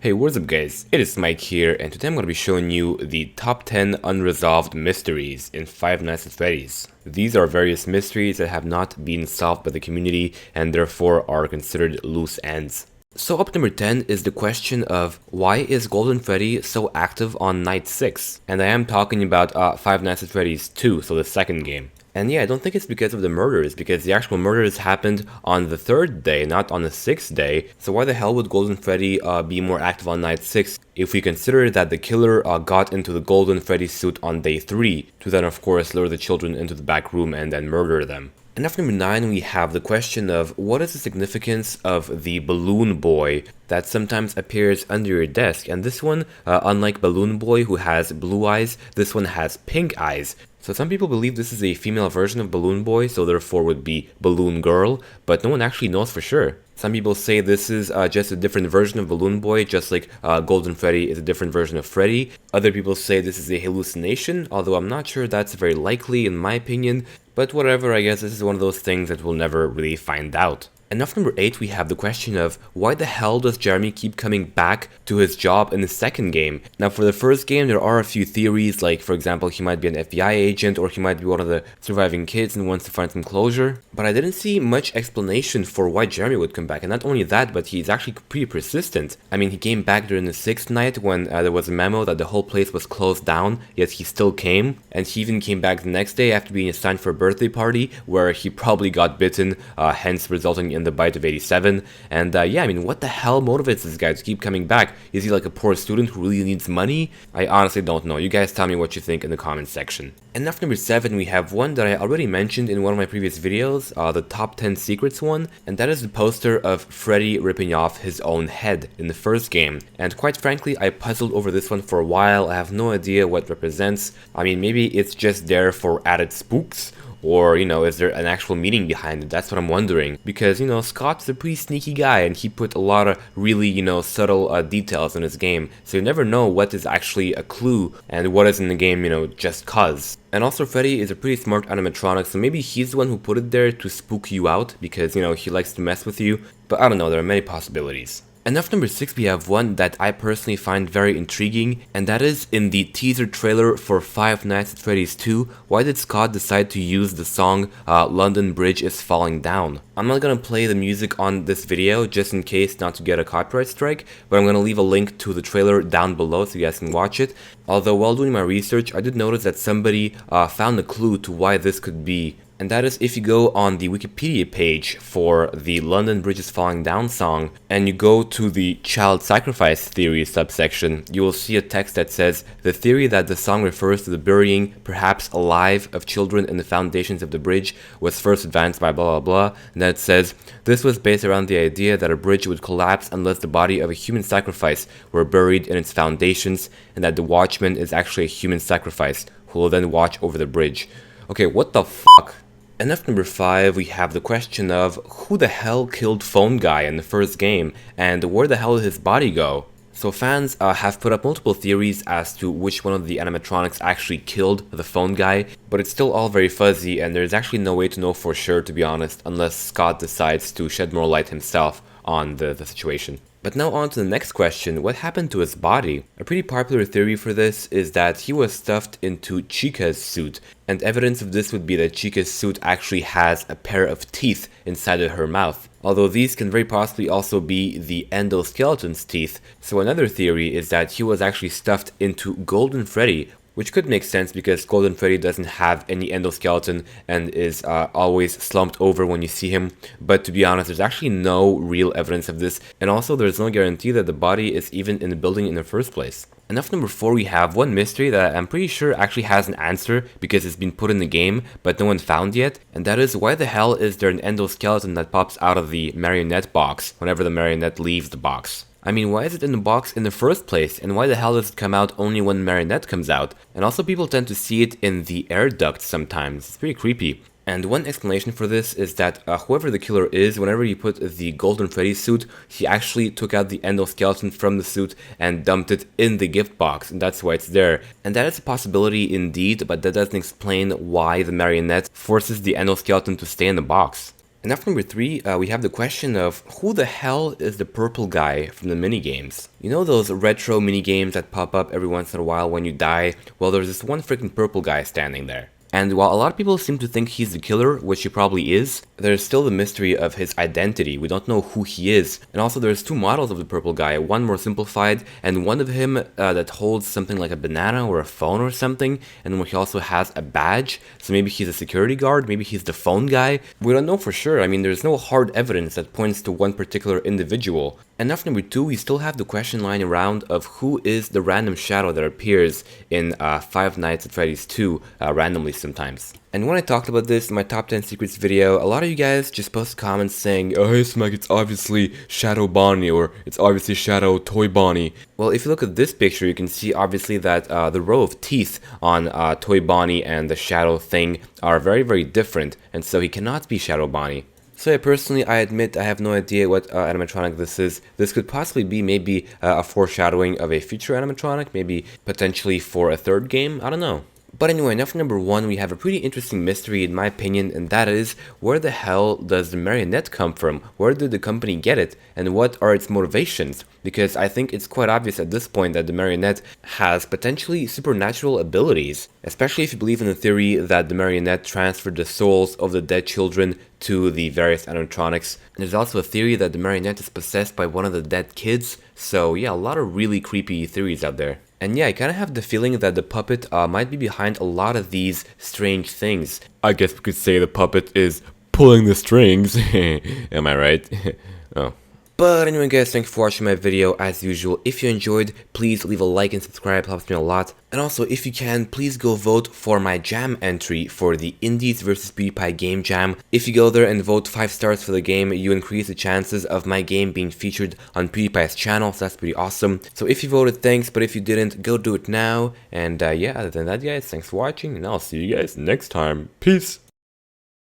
Hey, what's up guys? It is Smike here, and today I'm going to be showing you the top 10 unresolved mysteries in Five Nights at Freddy's. These are various mysteries that have not been solved by the community and therefore are considered loose ends. So up number 10 is the question of why is Golden Freddy so active on night 6? And I am talking about Five Nights at Freddy's 2, so the second game. And yeah, I don't think it's because of the murders, because the actual murders happened on the 3rd day, not on the 6th day. So why the hell would Golden Freddy be more active on night 6 if we consider that the killer got into the Golden Freddy suit on day 3 to then of course lure the children into the back room and then murder them? And after number 9, we have the question of what is the significance of the balloon boy that sometimes appears under your desk. And this one, unlike Balloon Boy who has blue eyes, this one has pink eyes. So some people believe this is a female version of Balloon Boy, so therefore would be Balloon Girl, but no one actually knows for sure. Some people say this is just a different version of Balloon Boy, just like Golden Freddy is a different version of Freddy. Other people say this is a hallucination, although I'm not sure that's very likely in my opinion. But whatever, I guess this is one of those things that we'll never really find out. And after number 8, we have the question of why the hell does Jeremy keep coming back to his job in the second game? Now for the first game there are a few theories, like for example he might be an FBI agent or he might be one of the surviving kids and wants to find some closure. But I didn't see much explanation for why Jeremy would come back, and not only that, but he's actually pretty persistent. I mean, he came back during the 6th night when there was a memo that the whole place was closed down, yet he still came. And he even came back the next day after being assigned for a birthday party where he probably got bitten, hence resulting in the bite of 87. And yeah, I mean, what the hell motivates this guy to keep coming back? Is he like a poor student who really needs money? I honestly don't know. You guys tell me what you think in the comments section. And after number 7, we have one that I already mentioned in one of my previous videos, the top 10 secrets one, and that is the poster of Freddy ripping off his own head in the first game. And quite frankly, I puzzled over this one for a while. I have no idea what it represents. I mean, maybe it's just there for added spooks, or, you know, is there an actual meaning behind it? That's what I'm wondering. Because, you know, Scott's a pretty sneaky guy and he put a lot of really, you know, subtle details in his game. So you never know what is actually a clue and what is in the game, you know, just cause. And also Freddy is a pretty smart animatronic, so maybe he's the one who put it there to spook you out because, you know, he likes to mess with you. But I don't know, there are many possibilities. And after number 6, we have one that I personally find very intriguing, and that is in the teaser trailer for Five Nights at Freddy's 2, why did Scott decide to use the song London Bridge is Falling Down? I'm not gonna play the music on this video just in case not to get a copyright strike, but I'm gonna leave a link to the trailer down below so you guys can watch it. Although while doing my research, I did notice that somebody found a clue to why this could be. And that is if you go on the Wikipedia page for the London Bridge is Falling Down song and you go to the child sacrifice theory subsection, you will see a text that says the theory that the song refers to the burying, perhaps alive, of children in the foundations of the bridge was first advanced by blah blah blah. And then it says this was based around the idea that a bridge would collapse unless the body of a human sacrifice were buried in its foundations, and that the watchman is actually a human sacrifice who will then watch over the bridge. Okay, what the fuck? And after number 5, we have the question of who the hell killed Phone Guy in the first game, and where the hell did his body go? So fans have put up multiple theories as to which one of the animatronics actually killed the Phone Guy, but it's still all very fuzzy and there's actually no way to know for sure, to be honest, unless Scott decides to shed more light himself on the situation. But now on to the next question, what happened to his body? A pretty popular theory for this is that he was stuffed into Chica's suit, and evidence of this would be that Chica's suit actually has a pair of teeth inside of her mouth. Although these can very possibly also be the endoskeleton's teeth. So another theory is that he was actually stuffed into Golden Freddy, which could make sense because Golden Freddy doesn't have any endoskeleton and is always slumped over when you see him. But to be honest, there's actually no real evidence of this, and also there's no guarantee that the body is even in the building in the first place. And after number 4, we have one mystery that I'm pretty sure actually has an answer because it's been put in the game, but no one found yet, and that is why the hell is there an endoskeleton that pops out of the marionette box whenever the marionette leaves the box? I mean, why is it in the box in the first place, and why the hell does it come out only when Marionette comes out? And also people tend to see it in the air duct sometimes, it's pretty creepy. And one explanation for this is that whoever the killer is, whenever you put the Golden Freddy suit, he actually took out the endoskeleton from the suit and dumped it in the gift box, and that's why it's there. And that is a possibility indeed, but that doesn't explain why the marionette forces the endoskeleton to stay in the box. And after number 3, we have the question of who the hell is the purple guy from the minigames? You know those retro minigames that pop up every once in a while when you die? Well, there's this one freaking purple guy standing there. And while a lot of people seem to think he's the killer, which he probably is, there's still the mystery of his identity. We don't know who he is. And also there's 2 models of the purple guy, one more simplified, and one of him that holds something like a banana or a phone or something, and he also has a badge. So maybe he's a security guard, maybe he's the phone guy. We don't know for sure. I mean, there's no hard evidence that points to one particular individual. And after number 2, we still have the question lying around of who is the random shadow that appears in Five Nights at Freddy's 2 randomly sometimes. And when I talked about this in my top 10 secrets video, a lot of you guys just posted comments saying, oh hey Smike, it's obviously Shadow Bonnie, or it's obviously Shadow Toy Bonnie. Well, if you look at this picture, you can see obviously that the row of teeth on Toy Bonnie and the Shadow thing are very, very different, and so he cannot be Shadow Bonnie. So personally, I admit I have no idea what animatronic this is. This could possibly be maybe a foreshadowing of a future animatronic, maybe potentially for a 3rd game, I don't know. But anyway, enough for number 1, we have a pretty interesting mystery in my opinion, and that is, where the hell does the marionette come from? Where did the company get it? And what are its motivations? Because I think it's quite obvious at this point that the marionette has potentially supernatural abilities. Especially if you believe in the theory that the marionette transferred the souls of the dead children to the various animatronics. And there's also a theory that the marionette is possessed by one of the dead kids. So yeah, a lot of really creepy theories out there. And yeah, I kind of have the feeling that the puppet might be behind a lot of these strange things. I guess we could say the puppet is pulling the strings. Am I right? Oh. But anyway guys, thanks for watching my video. As usual, if you enjoyed, please leave a like and subscribe, it helps me a lot. And also, if you can, please go vote for my jam entry for the Indies vs PewDiePie game jam. If you go there and vote 5 stars for the game, you increase the chances of my game being featured on PewDiePie's channel, so that's pretty awesome. So if you voted, thanks, but if you didn't, go do it now. And yeah, other than that guys, thanks for watching, and I'll see you guys next time. Peace!